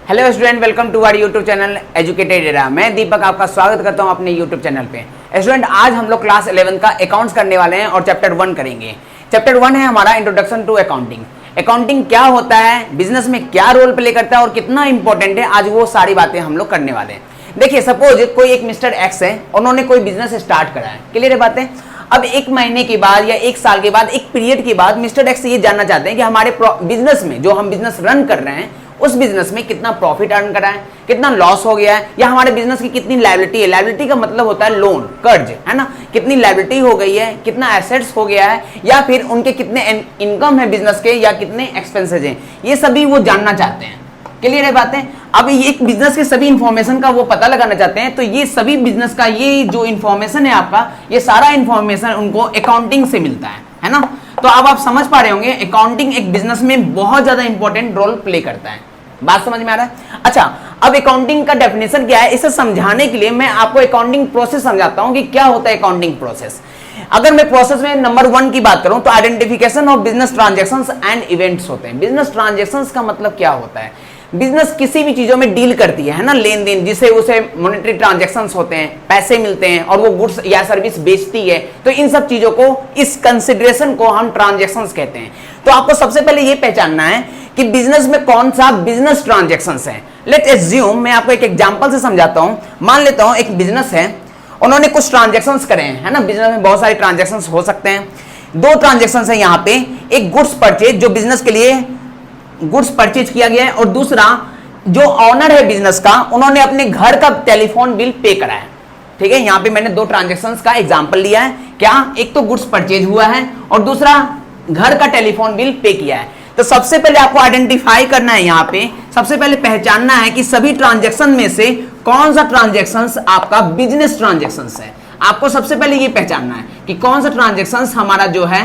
Hello student, welcome to our YouTube channel educated era. मैं दीपक आपका स्वागत करता हूं अपने यूट्यूब चैनल पे। स्टूडेंट, आज हम लोग क्लास 11 का अकाउंट्स करने वाले हैं और चैप्टर 1 करेंगे। चैप्टर 1 है हमारा इंट्रोडक्शन टू अकाउंटिंग। अकाउंटिंग क्या होता है, बिजनेस में क्या रोल प्ले करता है और कितना इंपॉर्टेंट है, आज वो सारी बातें हम लोग करने वाले हैं। देखिए, सपोज कोई एक मिस्टर एक्स है, उन्होंने कोई बिजनेस स्टार्ट करा है। क्लियर है बातें? अब एक महीने के बाद या एक साल के बाद, एक पीरियड के बाद मिस्टर एक्स ये जानना चाहते हैं कि हमारे बिजनेस में, जो हम बिजनेस रन कर रहे हैं, उस बिजनेस में कितना प्रॉफिट अर्न करा है, कितना लॉस हो गया है, या हमारे बिजनेस की कितनी लायबिलिटी है। लायबिलिटी का मतलब होता है लोन, कर्ज, है ना। कितनी लायबिलिटी हो गई है, कितना एसेट्स हो गया है, या फिर उनके कितने इनकम है बिजनेस के, या कितने एक्सपेंसेस हैं, ये सभी वो जानना चाहते हैं। क्लियर है बातें? अब ये एक बिजनेस के सभी इंफॉर्मेशन का वो पता लगाना चाहते हैं, तो ये सभी बिजनेस का ये जो इंफॉर्मेशन है आपका, ये सारा इंफॉर्मेशन उनको अकाउंटिंग से मिलता है ना। तो अब आप समझ पा रहे होंगे, अकाउंटिंग एक बिजनेस में बहुत ज्यादा इंपॉर्टेंट रोल प्ले करता है। बात समझ में आ रहा है? अच्छा, अब अकाउंटिंग का डेफिनेशन क्या है, इसे समझाने के लिए मैं आपको अकाउंटिंग प्रोसेस समझाता हूं कि क्या होता है अकाउंटिंग प्रोसेस। अगर मैं प्रोसेस में नंबर 1 की बात करूं तो identification of business transactions and events होते हैं। बिजनेस ट्रांजैक्शंस का मतलब क्या होता है? बिजनेस किसी भी चीजों में डील करती है ना, लेन देन, जिसे उसे मॉनेटरी ट्रांजैक्शंस होते हैं, पैसे मिलते हैं और वो गुड्स या सर्विस बेचती है। तो इन सब चीजों को, इस कंसिडरेशन को हम ट्रांजैक्शंस कहते हैं। तो आपको सबसे पहले ये पहचानना है कि बिजनेस में कौन सा बिजनेस ट्रांजैक्शंस है। लेट एज्यूम, मैं आपको एक एग्जांपल से समझाता हूं। मान लेता हूं एक बिजनेस है, उन्होंने कुछ ट्रांजैक्शंस करे हैं, है ना। बिजनेस में बहुत सारे ट्रांजैक्शंस हो सकते हैं। 2 ट्रांजैक्शंस है यहाँ पे। एक गुड्स परचेज, जो बिजनेस के लिए गुड्स परचेज किया गया है, और दूसरा जो ऑनर है बिजनेस का, उन्होंने अपने घर का टेलीफोन बिल पे करा है। ठीक है, यहां पे मैंने 2 ट्रांजैक्शंस का एग्जांपल लिया है। क्या? एक तो गुड्स परचेज हुआ है और दूसरा घर का टेलीफोन बिल पे किया है। तो सबसे पहले आपको आइडेंटिफाई करना है, यहां पे सबसे पहले पहचानना है कि सभी ट्रांजैक्शन में से कौन सा ट्रांजैक्शंस आपका बिजनेस ट्रांजैक्शंस है। आपको सबसे पहले ये पहचानना है कि कौन सा ट्रांजैक्शंस हमारा जो है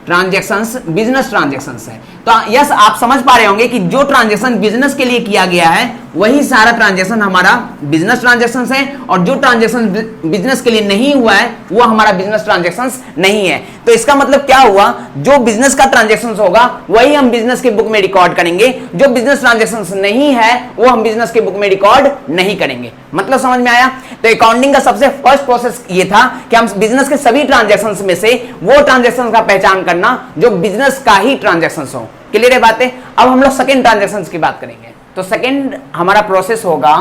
ट्रांजैक्शंस बिजनेस ट्रांजैक्शंस है। तो यस, आप समझ पा रहे होंगे कि जो ट्रांजैक्शन बिजनेस के लिए किया गया है, वही सारा ट्रांजैक्शन हमारा बिजनेस ट्रांजैक्शंस है, और जो ट्रांजैक्शन बिजनेस के लिए नहीं हुआ है, वो हमारा बिजनेस ट्रांजैक्शंस नहीं है। तो इसका मतलब क्या हुआ, जो बिजनेस का ट्रांजैक्शंस होगा वही हम बिजनेस के बुक में रिकॉर्ड करेंगे, जो बिजनेस ट्रांजैक्शंस नहीं है वो हम बिजनेस के बुक में रिकॉर्ड नहीं करेंगे। मतलब समझ में आया? तो अकाउंटिंग का सबसे फर्स्ट प्रोसेस ये था कि हम बिजनेस के सभी ट्रांजैक्शंस में से वो ट्रांजैक्शंस का पहचान करना जो बिजनेस का ही ट्रांजैक्शंस हो। क्लियर है बातें? अब हम लोग सेकंड ट्रांजैक्शंस की बात करेंगे। तो सेकंड हमारा प्रोसेस होगा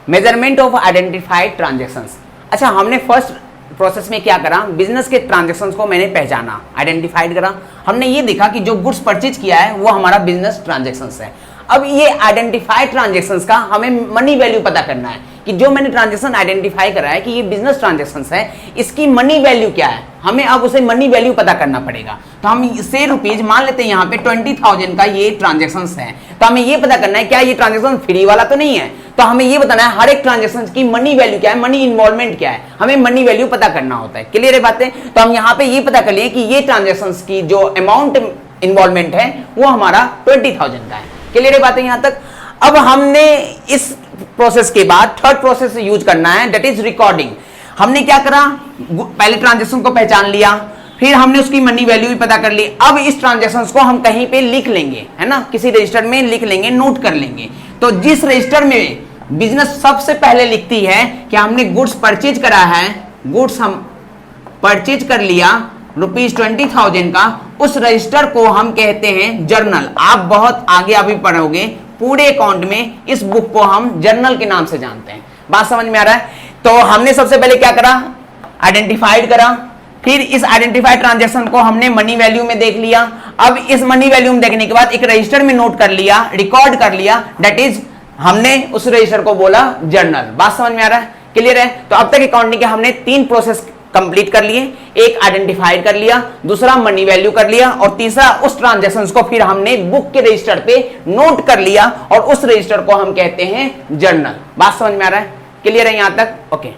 मेजरमेंट ऑफ आइडेंटिफाइड ट्रांजैक्शंस। अच्छा, हमने फर्स्ट प्रोसेस में क्या करा, बिजनेस के ट्रांजैक्शंस को मैंने पहचाना, आइडेंटिफाइड करा। हमने ये देखा कि जो गुड्स परचेज किया है वो हमारा बिजनेस ट्रांजैक्शंस है। अब ये आइडेंटिफाइड ट्रांजैक्शंस का हमें मनी वैल्यू पता करना है कि जो मैंने ट्रांजैक्शन आइडेंटिफाई करा है कि ये बिजनेस ट्रांजैक्शंस है, इसकी मनी वैल्यू क्या है, हमें अब उसे मनी वैल्यू पता करना पड़ेगा। तो हम इसे रुपीज मान लेते हैं, यहाँ पे 20,000 का ये ट्रांजैक्शंस है। तो हमें ये पता करना है क्या ये ट्रांजैक्शन फ्री वाला तो नहीं है। तो हमें ये बताना है हर एक ट्रांजैक्शन की मनी वैल्यू क्या है, मनी इन्वॉल्वमेंट क्या है, हमें मनी वैल्यू पता करना होता है। क्लियर है बातें? तो हम यहाँ पे ये पता कर लिए कि ये ट्रांजैक्शन की जो अमाउंट इन्वॉल्वमेंट है वो हमारा 20,000 का है। क्लियर है बातें यहां तक? अब हमने इस प्रोसेस के बाद थर्ड प्रोसेस यूज करना है, दैट इज रिकॉर्डिंग। हमने क्या करा, पहले ट्रांजैक्शन को पहचान लिया, फिर हमने उसकी मनी वैल्यू भी पता कर ली। अब इस ट्रांजैक्शन को हम कहीं पे लिख लेंगे, है ना, किसी रजिस्टर में लिख लेंगे, नोट कर लेंगे। तो जिस रजिस्टर में बिजनेस सबसे पहले लिखती है कि हमने गुड्स परचेज करा है, गुड्स हम परचेज कर लिया ₹20,000 का, उस रजिस्टर को हम कहते हैं जर्नल। आप बहुत आगे अभी पढ़ोगे, पूरे अकाउंट में इस बुक को हम जर्नल के नाम से जानते हैं। बात समझ में आ रहा है? तो हमने सबसे पहले क्या करा, आइडेंटिफाइड करा, फिर इस आइडेंटिफाइड ट्रांजैक्शन को हमने मनी वैल्यू में देख लिया। अब इस मनी वैल्यू में देखने के बाद एक रजिस्टर में नोट कर लिया, रिकॉर्ड कर लिया, दैट इज हमने उस रजिस्टर को बोला जर्नल। बात समझ में आ रहा है? क्लियर है? तो अब तक अकाउंटिंग के हमने 3 प्रोसेस कंप्लीट कर लिए। एक आइडेंटिफाइड कर लिया, दूसरा मनी वैल्यू कर लिया, और तीसरा उस ट्रांजैक्शंस को फिर हमने बुक के रजिस्टर पे नोट कर लिया, और उस रजिस्टर को हम कहते हैं जर्नल। बात समझ में आ रहा है? क्लियर है यहां तक? ओके।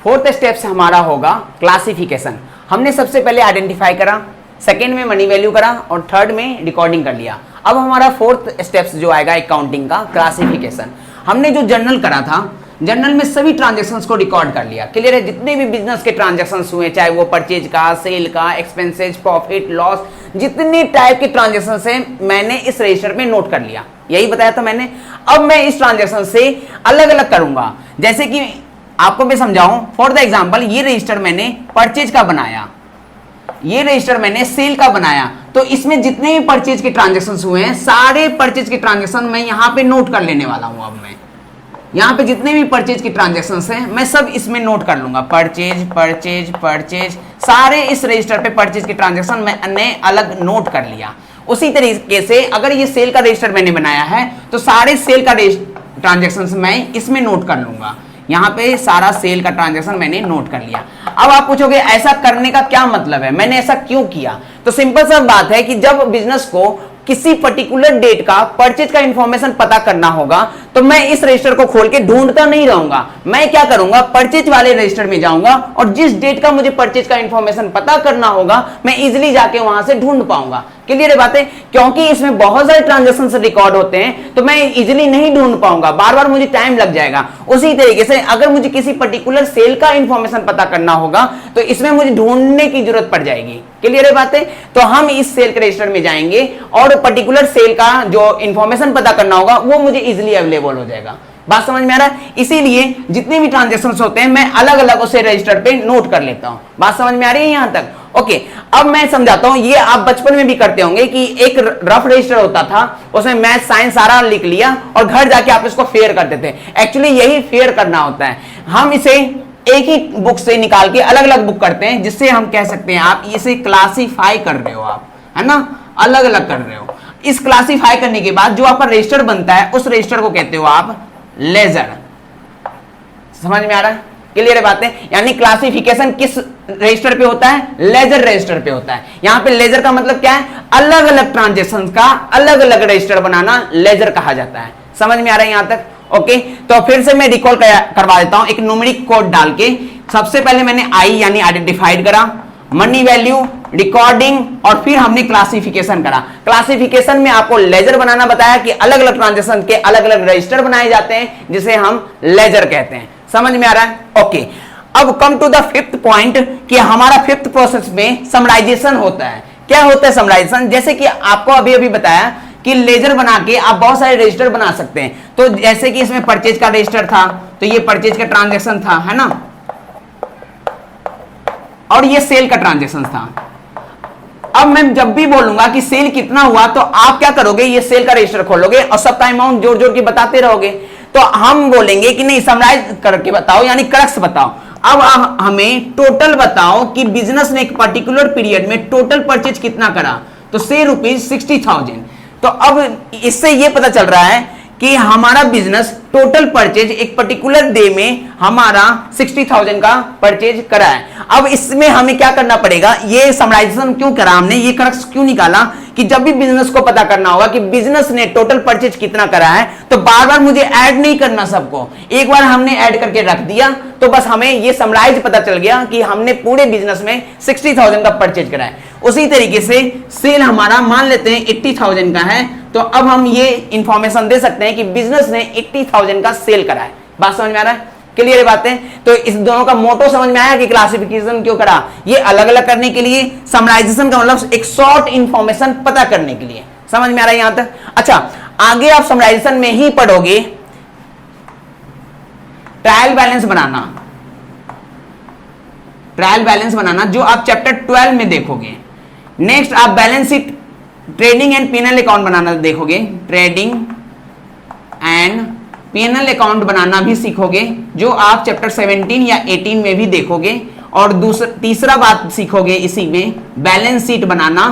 फोर्थ स्टेप से हमारा होगा क्लासिफिकेशन। हमने सबसे पहले आइडेंटिफाई करा, सेकेंड में मनी वैल्यू करा, और थर्ड में रिकॉर्डिंग कर लिया। अब हमारा फोर्थ स्टेप्स जो आएगा अकाउंटिंग का, क्लासिफिकेशन। हमने जो जर्नल करा था, जर्नल में सभी ट्रांजैक्शंस को रिकॉर्ड कर लिया। क्लियर है? जितने भी बिजनेस के ट्रांजैक्शंस हुए, चाहे वो परचेज का, सेल का, एक्सपेंसेज, प्रॉफिट, लॉस, जितने टाइप के ट्रांजैक्शंस हैं मैंने इस रजिस्टर में नोट कर लिया। यही बताया था मैंने। अब मैं इस ट्रांजेक्शन से अलग अलग करूंगा, जैसे कि आपको मैं समझाऊं। फॉर द एग्जांपल, ये रजिस्टर मैंने परचेज का बनाया, ये रजिस्टर मैंने सेल का बनाया, तो इसमें जितने भी परचेज के ट्रांजेक्शन हुए हैं, सारे परचेज के ट्रांजेक्शन मैं यहां पे नोट कर लेने वाला हूं। अब मैं यहां पे जितने भी परचेज के ट्रांजेक्शन हैं, मैं सब इसमें नोट कर लूंगा। परचेज परचेज परचेज, सारे इस रजिस्टर पे परचेज के ट्रांजेक्शन मैंने अलग नोट कर लिया। उसी तरीके से अगर ये सेल का रजिस्टर मैंने बनाया है, तो सारे सेल का ट्रांजेक्शन मैं इसमें नोट कर लूंगा। यहां पे सारा सेल का ट्रांजैक्शन मैंने नोट कर लिया। अब आप पूछोगे ऐसा करने का क्या मतलब है, मैंने ऐसा क्यों किया? तो सिंपल सा बात है कि जब बिजनेस को किसी पर्टिकुलर डेट का परचेज का इंफॉर्मेशन पता करना होगा, तो मैं इस रजिस्टर को खोल के ढूंढता नहीं रहूंगा। मैं क्या करूंगा, परचेज वाले रजिस्टर में जाऊंगा और जिस डेट का मुझे परचेज का इंफॉर्मेशन पता करना होगा, मैं इजीली जाके वहां से ढूंढ पाऊंगा। क्लियर है बातें? क्योंकि इसमें बहुत सारे ट्रांजैक्शन रिकॉर्ड होते हैं, तो मैं इजीली नहीं ढूंढ पाऊंगा, बार बार मुझे टाइम लग जाएगा। उसी तरीके से अगर मुझे किसी पर्टिकुलर सेल का इंफॉर्मेशन पता करना होगा, तो इसमें मुझे ढूंढने की जरूरत पड़ जाएगी। क्लियर है बातें? तो हम इस सेल के रजिस्टर में जाएंगे और पर्टिकुलर सेल का जो इंफॉर्मेशन पता करना होगा, वो मुझे इजीली अवेलेबल हो जाएगा। बात समझ में आ रहा है? इसीलिए जितने भी ट्रांजैक्शंस होते हैं, मैं अलग अलग उसे रजिस्टर पे नोट कर लेता हूं। बात समझ में आ रही है यहां तक? ओके, अब मैं समझाता हूं। ये आप बचपन में भी करते होंगे कि एक रफ रजिस्टर होता था, उसमें मैथ साइंस सारा लिख लिया और घर जाके आप इसको फेयर करते थे। एक्चुअली यही फेयर करना होता है। हम इसे एक ही बुक से निकाल के अलग अलग बुक करते हैं, जिससे हम कह सकते हैं आप इसे क्लासीफाई कर रहे हो, आप है ना, अलग अलग कर रहे हो। इस क्लासीफाई करने के बाद जो आपका रजिस्टर बनता है, उस रजिस्टर को कहते हो आप लेजर। समझ में आ रहा है? क्लियर है बातें? यानी क्लासिफिकेशन किस रजिस्टर पे होता है? लेजर रजिस्टर पे होता है। यहां पे लेजर का मतलब क्या है? अलग अलग ट्रांजैक्शंस का अलग अलग रजिस्टर बनाना लेजर कहा जाता है। समझ में आ रहा है यहां तक? ओके, तो फिर से मैं रिकॉल करवा देता हूं एक न्यूमेरिक कोड डाल के। सबसे पहले मैंने आई यानी आइडेंटिफाइड करा, मनी वैल्यू, रिकॉर्डिंग, और फिर हमने क्लासिफिकेशन करा। क्लासिफिकेशन में आपको लेजर बनाना बताया कि अलग अलग ट्रांजैक्शन के अलग अलग रजिस्टर बनाए जाते हैं, जिसे हम लेजर कहते हैं। समझ में आ रहा है? ओके, अब come to the fifth point कि हमारा फिफ्थ प्रोसेस में समराइजेशन होता है। क्या होता है समराइजेशन? जैसे कि आपको अभी अभी बताया कि लेजर बना के आप बहुत सारे रजिस्टर बना सकते हैं। तो जैसे कि इसमें परचेज का रजिस्टर था, तो ये परचेज का ट्रांजैक्शन था, है ना, और ये सेल का ट्रांजैक्शन था। अब मैं जब भी बोलूंगा कि सेल कितना हुआ, तो आप क्या करोगे, ये सेल का रजिस्टर खोलोगे और सबका अमाउंट जोड़ जोड़ के बताते रहोगे। तो हम बोलेंगे कि नहीं, समराइज करके बताओ, यानी क्रक्स बताओ। अब हमें टोटल बताओ कि बिजनेस ने एक पर्टिकुलर पीरियड में टोटल परचेज कितना करा, तो से ₹60,000। तो अब इससे यह पता चल रहा है कि हमारा बिजनेस टोटल परचेज एक पर्टिकुलर डे में हमारा 60,000 का परचेज करा है। अब इसमें हमें क्या करना पड़ेगा, ये समराइजेशन क्यों करा हमने, ये क्रक्स क्यों निकाला कि जब भी बिजनेस को पता करना होगा कि बिजनेस ने टोटल परचेज कितना करा है, तो बार बार मुझे ऐड नहीं करना सबको, एक बार हमने ऐड करके रख दिया, तो बस हमें ये समराइज पता चल गया कि हमने पूरे बिजनेस में 60,000 का परचेज करा है। उसी तरीके से सेल हमारा मान लेते हैं 80,000 का है, तो अब हम ये इंफॉर्मेशन दे सकते हैं कि बिजनेस ने 80,000 का सेल करा है। बात समझ में आ रहा है? क्लियर है बातें? तो इस दोनों का मोटो समझ में आया कि क्लासिफिकेशन क्यों करा, ये अलग अलग करने के लिए, समराइजेशन का मतलब एक शॉर्ट इंफॉर्मेशन पता करने के लिए। समझ में आ रहा है यहां तक? अच्छा, आगे आप समराइजेशन में ही पढ़ोगे ट्रायल बैलेंस बनाना, ट्रायल बैलेंस बनाना जो आप चैप्टर 12 में देखोगे। नेक्स्ट आप balance sheet, trading and PNL account बनाना देखोगे, ट्रेडिंग एंड पीएनएल अकाउंट बनाना भी सीखोगे, जो आप चैप्टर 17 या 18 में भी देखोगे। और तीसरा बात सीखोगे इसी में, बैलेंस शीट बनाना,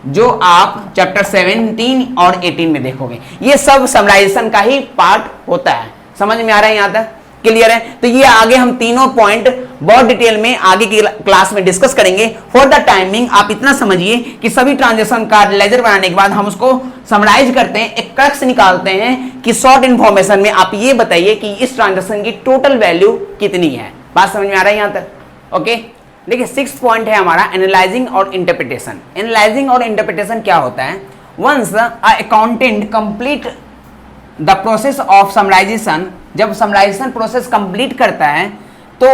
जो आप चैप्टर 17 और 18 में देखोगे। ये सब समराइजेशन का ही पार्ट होता है। समझ में आ रहा है यहां तक? क्लियर है? तो ये आगे हम तीनों पॉइंट बहुत डिटेल में आगे की क्लास में डिस्कस करेंगे। फॉर द टाइमिंग आप इतना समझिए कि सभी ट्रांजैक्शन का लेजर बनाने के बाद हम उसको समराइज करते हैं, एक क्रक्स निकालते हैं कि शॉर्ट इंफॉर्मेशन में आप ये बताइए कि इस ट्रांजैक्शन की टोटल वैल्यू कितनी है। बात समझ में आ रहा है यहां तक? ओके, देखिए सिक्स्थ पॉइंट है हमारा एनालाइजिंग और इंटरप्रिटेशन। एनालाइजिंग और इंटरप्रिटेशन क्या होता है? Once a accountant complete the process of summarisation, जब समराइजेशन प्रोसेस कंप्लीट करता है, तो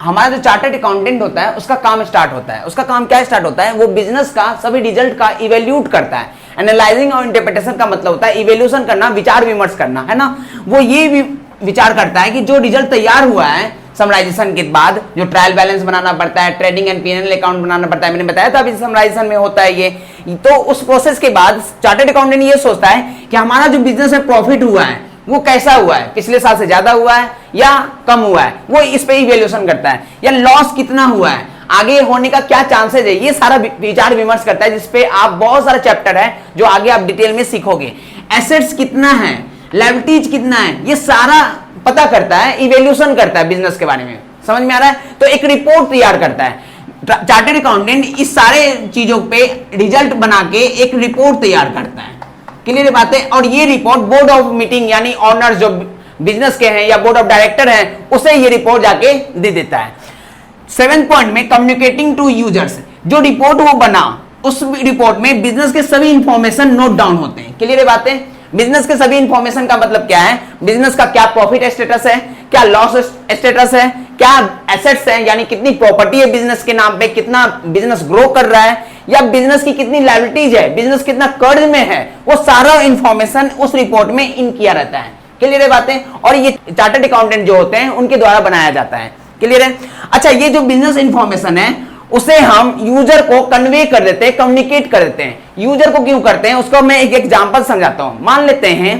हमारा जो चार्टर्ड अकाउंटेंट होता है उसका काम स्टार्ट होता है। उसका काम क्या स्टार्ट होता है? वो बिजनेस का सभी रिजल्ट का इवेल्यूट करता है, एनालाइजिंग और इंटरप्रिटेशन का मतलब होता है इवेल्यूशन करना, विचार विमर्श करना, है ना। वो ये भी विचार करता है कि जो रिजल्ट तैयार हुआ है समराइजेशन के बाद, जो ट्रायल बैलेंस बनाना पड़ता है, ट्रेडिंग एंड पीएनएल अकाउंट बनाना पड़ता है, मैंने बताया था अभी समराइजेशन में होता है ये। तो उस प्रोसेस के बाद चार्टर्ड अकाउंटेंट ये सोचता है कि हमारा जो बिजनेस में प्रॉफिट हुआ है वो कैसा हुआ है, पिछले साल से ज्यादा हुआ है या कम हुआ है, वो इस पे इवैल्यूएशन करता है, या लॉस कितना हुआ है, आगे होने का क्या चांसेस है, ये सारा विचार विमर्श करता है, जिसपे आप बहुत सारा चैप्टर है जो आगे आप डिटेल में सीखोगे। एसेट्स कितना है, लायबिलिटीज कितना है, ये सारा पता करता है, इवैल्यूएशन करता है बिजनेस के बारे में, समझ में आ रहा है। तो एक रिपोर्ट तैयार करता है चार्टर्ड अकाउंटेंट, इस सारे चीजों पे रिजल्ट बना के एक रिपोर्ट तैयार करता है, क्लियर बात है। और ये रिपोर्ट बोर्ड ऑफ मीटिंग यानी ऑनर जो बिजनेस के हैं या बोर्ड ऑफ डायरेक्टर हैं उसे ये रिपोर्ट जाके दे देता है। 7th पॉइंट में कम्युनिकेटिंग टू यूजर्स, जो रिपोर्ट वो बना उस रिपोर्ट में बिजनेस के सभी इंफॉर्मेशन नोट डाउन होते हैं, क्लियर बातें। बिजनेस के सभी इंफॉर्मेशन का मतलब क्या है, बिजनेस का क्या प्रॉफिट स्टेटस है, क्या लॉस स्टेटस है, क्या एसेट्स है यानी कितनी प्रॉपर्टी है बिजनेस के नाम पे, कितना बिजनेस ग्रो कर रहा है, या बिजनेस की कितनी लायबिलिटीज है, बिजनेस कितना कर्ज में है, वो सारा इंफॉर्मेशन उस रिपोर्ट में इन किया रहता है, क्लियर है बातें। और ये चार्टर्ड अकाउंटेंट जो होते हैं उनके द्वारा बनाया जाता है, क्लियर है। अच्छा, ये जो बिजनेस इंफॉर्मेशन है उसे हम यूजर को कन्वे कर देते हैं, कम्युनिकेट कर देते हैं। यूजर को क्यों करते हैं उसको मैं एक एग्जांपल समझाता हूं। मान लेते हैं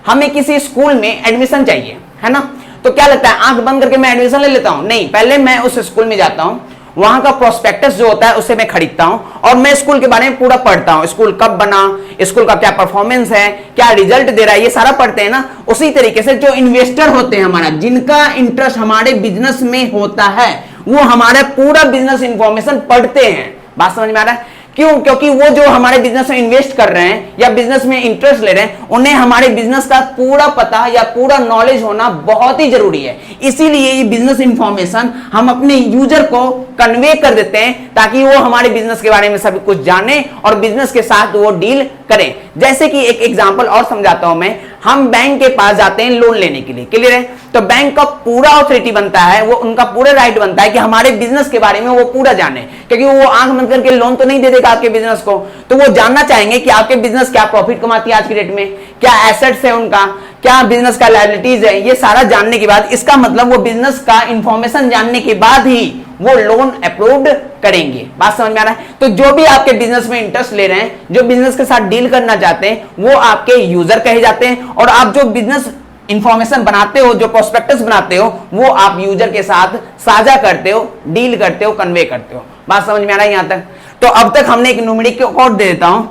हमें किसी स्कूल में एडमिशन चाहिए, है ना, तो क्या लगता है आंख बंद करके मैं एडमिशन ले लेता हूं? नहीं, पहले मैं उस स्कूल में जाता हूं, वहां का प्रोस्पेक्टस जो होता है उसे मैं खरीदता हूं और मैं स्कूल के बारे में पूरा पढ़ता हूं, स्कूल कब बना, स्कूल का क्या परफॉर्मेंस है, क्या रिजल्ट दे रहा है, ये सारा पढ़ते हैं ना। उसी तरीके से जो इन्वेस्टर होते हैं हमारा, जिनका इंटरेस्ट हमारे बिजनेस में होता है, वो हमारा पूरा बिजनेस इंफॉर्मेशन पढ़ते हैं। बात समझ में आ रहा है? क्यों? क्योंकि वो जो हमारे बिजनेस में इन्वेस्ट कर रहे हैं या बिजनेस में इंटरेस्ट ले रहे हैं, उन्हें हमारे बिजनेस का पूरा पता या पूरा नॉलेज होना बहुत ही जरूरी है। इसीलिए ये बिजनेस इंफॉर्मेशन हम अपने यूजर को कन्वे कर देते हैं ताकि वो हमारे बिजनेस के बारे में सब कुछ जाने और बिजनेस के साथ वो डील करें। जैसे कि एक एग्जांपल और समझाता हूं मैं, हम बैंक के पास जाते हैं लोन लेने के लिए, क्लियर है। तो बैंक का पूरा ऑथोरिटी बनता है, वो उनका पूरा राइट बनता है कि हमारे बिजनेस के बारे में वो पूरा जाने, क्योंकि वो आंख बंद करके लोन तो नहीं दे देगा आपके बिजनेस को। तो वो जानना चाहेंगे कि आपके बिजनेस क्या प्रॉफिट कमाती है आज की डेट में, क्या एसेट्स है उनका, क्या बिजनेस का लायबिलिटीज है, ये सारा जानने के बाद, इसका मतलब वो बिजनेस का इंफॉर्मेशन जानने के बाद ही वो लोन अप्रूव्ड करेंगे। बात समझ में आ रहा है? तो जो भी आपके बिजनेस में इंटरेस्ट ले रहे हैं, जो बिजनेस के साथ डील करना चाहते हैं, वो आपके यूजर कहे जाते हैं। और आप जो बिजनेस इंफॉर्मेशन बनाते हो, जो प्रोस्पेक्टस बनाते हो, वो आप यूजर के साथ साझा करते हो, डील करते हो, कन्वे करते हो। बात समझ में आ रहा है यहां तक? तो अब तक हमने एक न्यूमेरिक कोड दे देता हूं,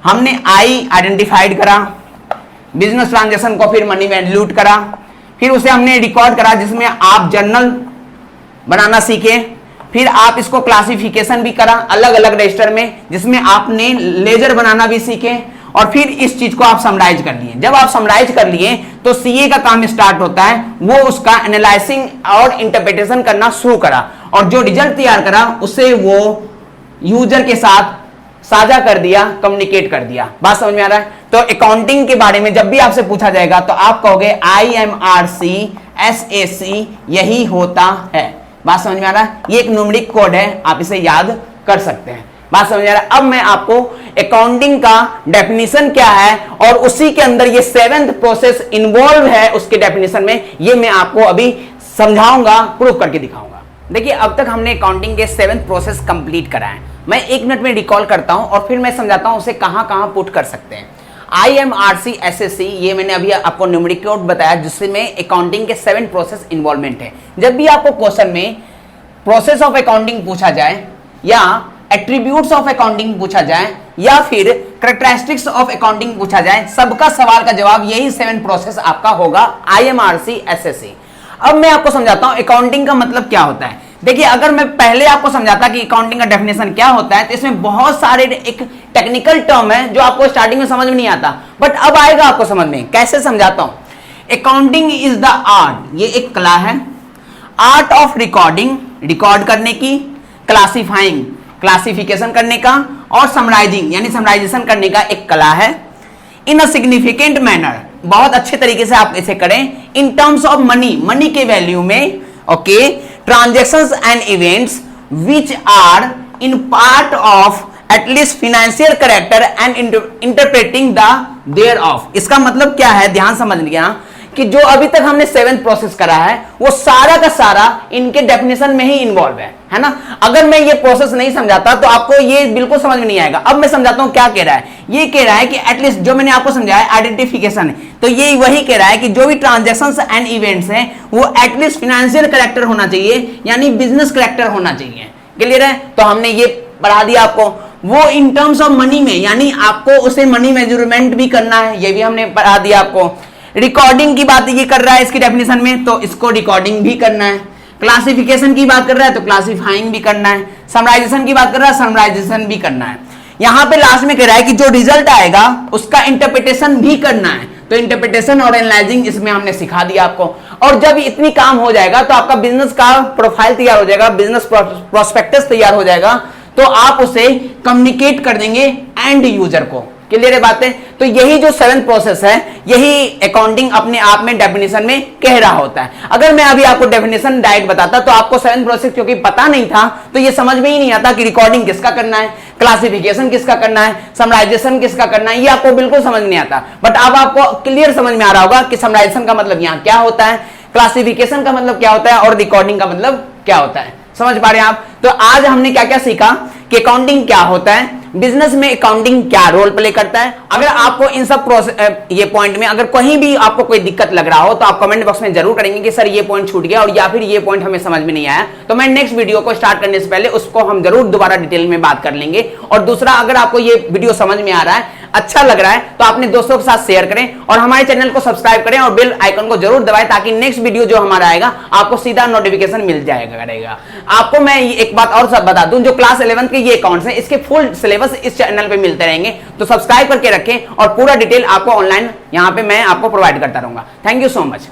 हमने आई आइडेंटिफाइड करा, बिजनेस ट्रांजेक्शन को फिर मनी में लूट करा, फिर उसे हमने रिकॉर्ड करा जिसमें आप जर्नल बनाना सीखे, फिर आप इसको क्लासिफिकेशन भी करा अलग अलग रजिस्टर में, जिसमें आपने लेजर बनाना भी सीखे, और फिर इस चीज को आप समराइज कर लिए। जब आप समराइज कर लिए तो सीए का काम स्टार्ट होता है, वो उसका एनालाइसिंग और इंटरप्रिटेशन करना शुरू करा, और जो रिजल्ट तैयार करा उसे वो यूजर के साथ साझा कर दिया, कम्युनिकेट कर दिया। बात समझ में आ रहा है? तो अकाउंटिंग के बारे में जब भी आपसे पूछा जाएगा तो आप कहोगे IMRC SAC यही होता है। बात समझ में आ रहा है? ये एक न्यूमेरिक कोड है, आप इसे याद कर सकते हैं। बात समझ में आ रहा है? अब मैं आपको अकाउंटिंग का डेफिनेशन क्या है और उसी के अंदर ये 7th प्रोसेस इन्वॉल्व है उसके डेफिनेशन में, ये मैं आपको अभी समझाऊंगा, प्रूव करके दिखाऊंगा। देखिए, अब तक हमने अकाउंटिंग के 7th प्रोसेस कंप्लीट करा है। मैं 1 मिनट में रिकॉल करता हूं और फिर मैं समझाता हूं उसे कहां कहां पुट कर सकते हैं। IMRC SAC, ये मैंने अभी आपको न्यूमेरिक कोड बताया जिसमें अकाउंटिंग के 7 प्रोसेस इन्वॉल्वमेंट है। जब भी आपको क्वेश्चन में प्रोसेस ऑफ अकाउंटिंग पूछा जाए, या एट्रीब्यूट्स ऑफ अकाउंटिंग पूछा जाए, या फिर कैरेक्टरिस्टिक्स ऑफ अकाउंटिंग पूछा जाए, सबका सवाल का जवाब यही 7 प्रोसेस आपका होगा IMRC SAC। अब मैं आपको समझाता हूं अकाउंटिंग का मतलब क्या होता है। देखिए, अगर मैं पहले आपको समझाता कि अकाउंटिंग का डेफिनेशन क्या होता है तो इसमें बहुत सारे एक टेक्निकल टर्म है जो आपको स्टार्टिंग में समझ में नहीं आता, बट अब आएगा आपको समझ में। कैसे समझाता हूं। अकाउंटिंग इज द आर्ट, ये एक कला है, आर्ट ऑफ रिकॉर्डिंग, रिकॉर्ड करने की, क्लासिफाइंग, क्लासिफिकेशन करने का, और समराइजिंग यानी समराइजेशन करने का एक कला है। इन अ सिग्निफिकेंट मैनर, बहुत अच्छे तरीके से आप इसे करें। In terms of money, money के वैल्यू में, okay, transactions and events which are in part of at least financial character and interpreting the thereof. इसका मतलब क्या है, ध्यान समझ लिया कि जो अभी तक हमने 7th प्रोसेस करा है वो सारा का सारा इनके डेफिनेशन में ही इन्वॉल्व है ना। अगर मैं ये प्रोसेस नहीं समझाता तो आपको ये बिल्कुल समझ में नहीं आएगा। अब मैं समझाता हूं क्या कह रहा है। ये कह रहा है कि एटलीस्ट जो मैंने आपको समझाया आइडेंटिफिकेशन है, तो ये वही कह रहा है कि जो भी ट्रांजैक्शंस एंड इवेंट्स हैं वो एटलीस्ट फाइनेंशियल करेक्टर होना चाहिए, यानी बिजनेस करेक्टर होना चाहिए। क्लियर है? तो हमने ये पढ़ा दिया आपको। वो इन टर्म्स ऑफ मनी में, यानी आपको उसे मनी मेजरमेंट भी करना है, ये भी हमने पढ़ा दिया आपको। रिकॉर्डिंग की बात ये कर रहा है इसकी डेफिनेशन में, तो इसको रिकॉर्डिंग भी करना है। क्लासिफिकेशन की बात कर रहा है तो क्लासिफाइंग भी करना है। समराइजेशन की बात कर रहा है, समराइजेशन भी करना है। यहां पे लास्ट में कह रहा है कि जो रिजल्ट आएगा उसका इंटरप्रिटेशन भी करना है। तो इंटरप्रिटेशन और एनालाइजिंग इसमें हमने सिखा दिया आपको। और जब इतनी काम हो जाएगा तो आपका बिजनेस का प्रोफाइल तैयार हो जाएगा, बिजनेस प्रोस्पेक्टस तैयार हो जाएगा, तो आप उसे कम्युनिकेट कर देंगे एंड यूजर को। क्लियर है बातें? तो यही जो 7th प्रोसेस है, यही अकाउंटिंग अपने आप में डेफिनेशन में कह रहा होता है। अगर मैं अभी आपको डेफिनेशन डायरेक्ट बताता तो आपको 7th प्रोसेस क्योंकि पता नहीं था तो ये समझ में ही नहीं आता कि रिकॉर्डिंग किसका करना है, क्लासिफिकेशन किसका करना है, समराइजेशन किसका करना है, ये आपको बिल्कुल समझ नहीं आता। बट अब आपको क्लियर समझ में आ रहा होगा कि समराइजेशन का मतलब यहां क्या होता है, क्लासिफिकेशन का मतलब क्या होता है और रिकॉर्डिंग का मतलब क्या होता है। समझ पा रहे हैं आप? तो आज हमने क्या क्या सीखा कि अकाउंटिंग क्या होता है, बिजनेस में अकाउंटिंग क्या रोल प्ले करता है। अगर आपको इन सब ये पॉइंट में अगर कहीं भी आपको कोई दिक्कत लग रहा हो तो आप कमेंट बॉक्स में जरूर करेंगे कि सर ये पॉइंट छूट गया और या फिर ये पॉइंट हमें समझ में नहीं आया, तो मैं नेक्स्ट वीडियो को स्टार्ट करने से पहले उसको हम जरूर दोबारा डिटेल में बात कर लेंगे। और दूसरा, अगर आपको ये वीडियो समझ में आ रहा है, अच्छा लग रहा है, तो अपने दोस्तों के साथ शेयर करें और हमारे चैनल को सब्सक्राइब करें और बेल आइकन को जरूर दबाएं ताकि नेक्स्ट वीडियो जो हमारा आएगा आपको सीधा नोटिफिकेशन मिल जाएगा करेगा। आपको मैं एक बात और सब बता दूं, जो क्लास 11th के ये अकाउंट्स हैं इसके फुल सिलेबस इस चैनल पे मिलते रहेंगे, तो सब्सक्राइब करके रखें और पूरा डिटेल आपको ऑनलाइन यहां पे मैं आपको प्रोवाइड करता रहूंगा। Thank you so much.